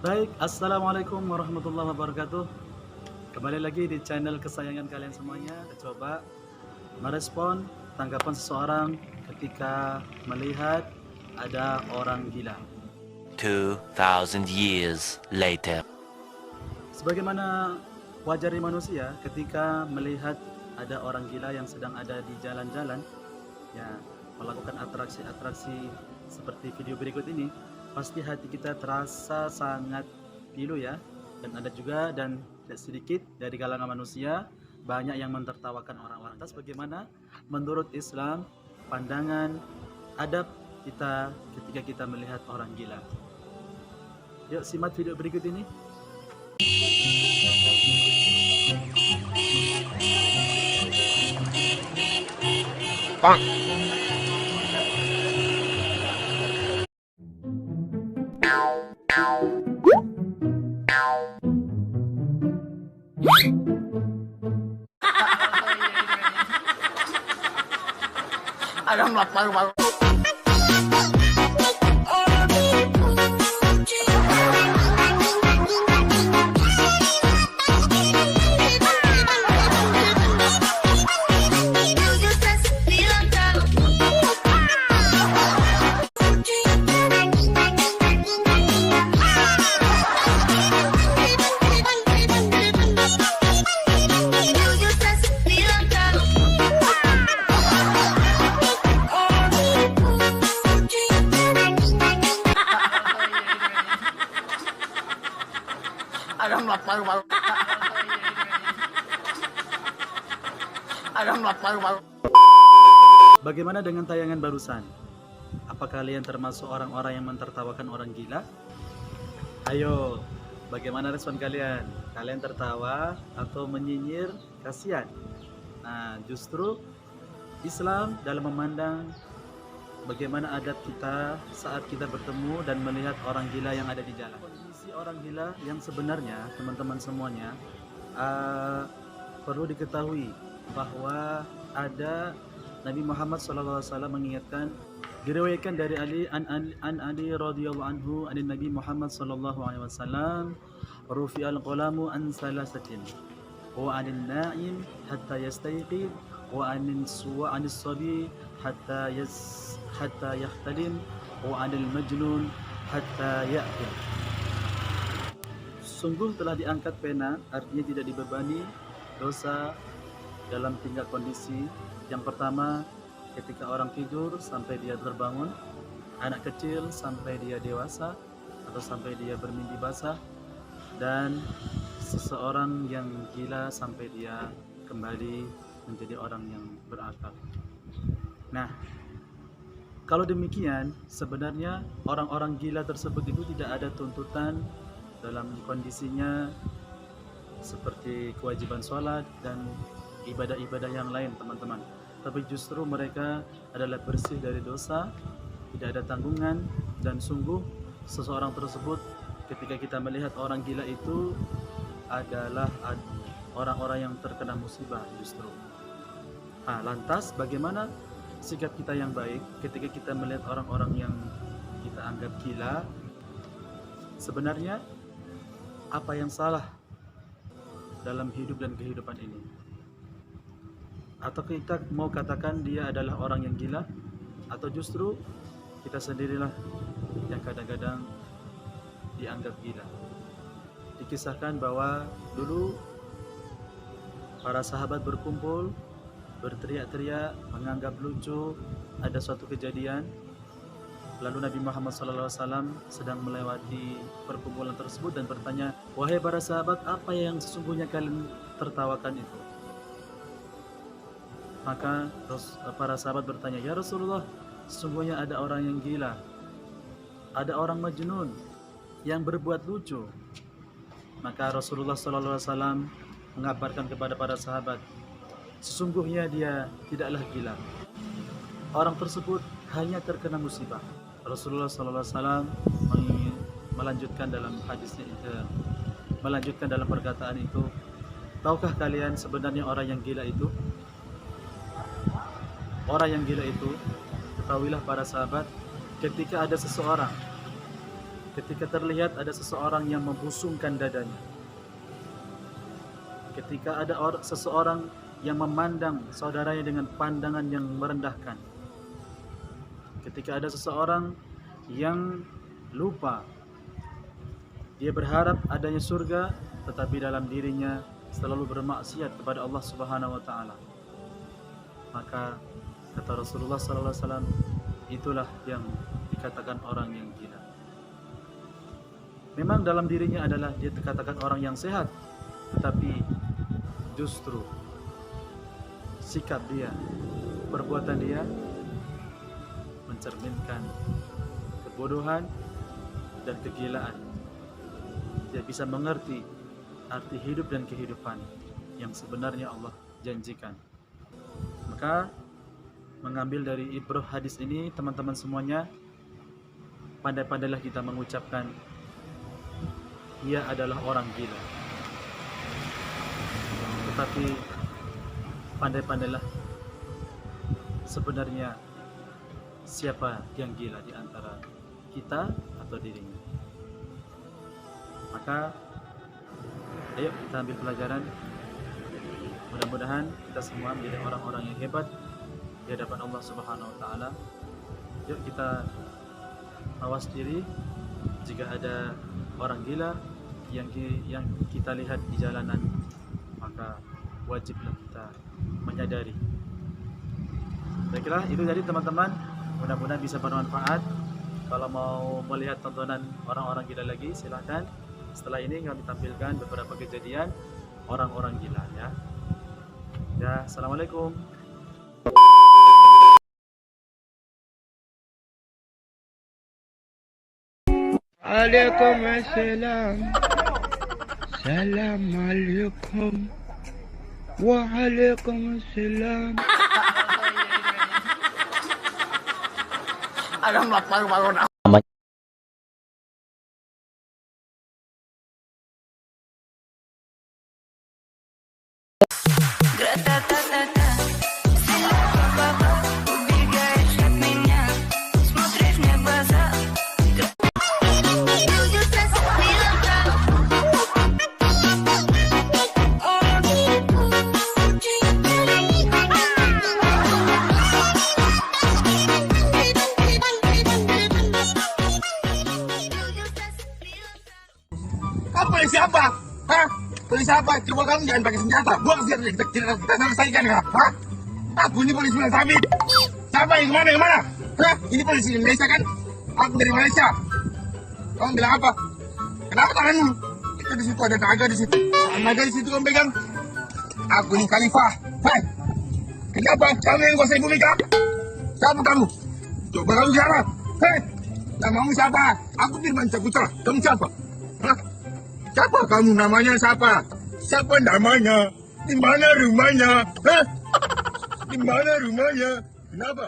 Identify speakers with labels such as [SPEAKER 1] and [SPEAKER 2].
[SPEAKER 1] Baik, Assalamualaikum warahmatullahi wabarakatuh. Kembali lagi di channel kesayangan kalian semuanya. Kita coba merespon tanggapan seseorang ketika melihat ada orang gila.
[SPEAKER 2] 2,000 years later.
[SPEAKER 1] Sebagaimana wajarnya manusia ketika melihat ada orang gila yang sedang ada di jalan-jalan, ya, melakukan atraksi-atraksi seperti video berikut ini, pasti hati kita terasa sangat pilu ya. Dan ada juga dan tidak sedikit dari kalangan manusia banyak yang mentertawakan orang-orang. Lantas bagaimana menurut Islam pandangan adab kita ketika kita melihat orang gila? Yuk simak video berikut ini.
[SPEAKER 3] Ada melakukan baru. Ada melakukan baru. Ada melakukan baru.
[SPEAKER 1] Bagaimana dengan tayangan barusan? Apa kalian termasuk orang-orang yang mentertawakan orang gila? Ayo, bagaimana respon kalian? Kalian tertawa atau menyinyir? Kasihan. Nah, justru Islam dalam memandang bagaimana adab kita saat kita bertemu dan melihat orang gila yang ada di jalan. Kondisi orang gila yang sebenarnya, teman-teman semuanya, perlu diketahui bahwa ada Nabi Muhammad SAW mengingatkan, diriwayatkan dari Ali an Ali radhiyallahu anhu an Nabi Muhammad sallallahu alaihi wasallam, rufi'al qalamu an salasatin wa 'anil na'im hatta yastayqid wa 'anis sabi hatta yahtalim wa 'anil majnun hatta ya'qil. Sungguh telah diangkat pena, artinya tidak dibebani dosa dalam 3 kondisi. Yang pertama, ketika orang tidur sampai dia terbangun, anak kecil sampai dia dewasa atau sampai dia bermimpi basah, dan seseorang yang gila sampai dia kembali menjadi orang yang berakal. Nah, kalau demikian, sebenarnya orang-orang gila tersebut itu tidak ada tuntutan dalam kondisinya seperti kewajiban sholat dan ibadah-ibadah yang lain, teman-teman. Tapi justru mereka adalah bersih dari dosa, tidak ada tanggungan, dan sungguh seseorang tersebut ketika kita melihat orang gila itu adalah orang-orang yang terkena musibah justru. Lantas bagaimana sikap kita yang baik ketika kita melihat orang-orang yang kita anggap gila? Sebenarnya apa yang salah dalam hidup dan kehidupan ini? Atau kita mau katakan dia adalah orang yang gila, atau justru kita sendirilah yang kadang-kadang dianggap gila. Dikisahkan bahwa dulu para sahabat berkumpul, berteriak-teriak, menganggap lucu ada suatu kejadian. Lalu Nabi Muhammad SAW sedang melewati perkumpulan tersebut dan bertanya, "Wahai para sahabat, apa yang sesungguhnya kalian tertawakan itu?" Maka para sahabat bertanya, "Ya Rasulullah, sesungguhnya ada orang yang gila, ada orang majnun yang berbuat lucu." Maka Rasulullah SAW mengabarkan kepada para sahabat, sesungguhnya dia tidaklah gila, orang tersebut hanya terkena musibah. Rasulullah SAW melanjutkan dalam hadisnya itu, melanjutkan dalam perkataan itu, tahukah kalian sebenarnya orang yang gila itu? Orang yang gila itu, ketahuilah para sahabat, ketika ada seseorang ketika terlihat ada seseorang yang membusungkan dadanya, ketika ada seseorang yang memandang saudaranya dengan pandangan yang merendahkan, ketika ada seseorang yang lupa, dia berharap adanya surga tetapi dalam dirinya selalu bermaksiat kepada Allah Subhanahu wa taala, maka kata Rasulullah sallallahu alaihi wasallam, itulah yang dikatakan orang yang gila. Memang dalam dirinya adalah dia dikatakan orang yang sehat, tetapi justru sikap dia, perbuatan dia mencerminkan kebodohan dan kegilaan. Dia bisa mengerti arti hidup dan kehidupan yang sebenarnya Allah janjikan. Maka mengambil dari ibrah hadis ini, teman-teman semuanya, pandai-pandailah kita mengucapkan ia adalah orang gila. Tetapi pandai-pandailah sebenarnya siapa yang gila di antara kita atau dirinya. Maka ayo kita ambil pelajaran. Mudah-mudahan kita semua menjadi orang-orang yang hebat di hadapan Allah Subhanahu wa taala. Yuk kita awas diri jika ada orang gila yang kita lihat di jalanan, maka wajiblah kita menyadari. Baiklah, itu jadi teman-teman, mudah-mudahan bisa bermanfaat. Kalau mau melihat tontonan orang-orang gila lagi, silahkan. Setelah ini kami tampilkan beberapa kejadian orang-orang gila ya. Ya, assalamualaikum.
[SPEAKER 4] Waalaikumsalam. Assalamualaikum. Waalaikumsalam.
[SPEAKER 3] Alam paru-paru na.
[SPEAKER 5] Polisi apa? Hah? Polisi apa? Coba kamu jangan pakai senjata. Buang senjata, kita selesaikan ya. Hah? Aku ini polisi Bang Sabit. Siapa yang kemana? Kemana? Hah? Ini polisi Indonesia kan? Aku dari Malaysia. Kamu bilang apa? Kenapa tanganmu? Itu di situ ada naga di situ. Naga di situ kamu pegang. Aku ini Khalifah. Hai. Kenapa? Kamu yang kuasai bumi kah? Siapa kamu? Coba kamu jawab. Hei. Namamu siapa? Aku Firman Saputra. Kamu siapa? Hah? Siapa kamu, namanya siapa? Siapa namanya? Di mana rumahnya? Hah? Di mana rumahnya? Kenapa?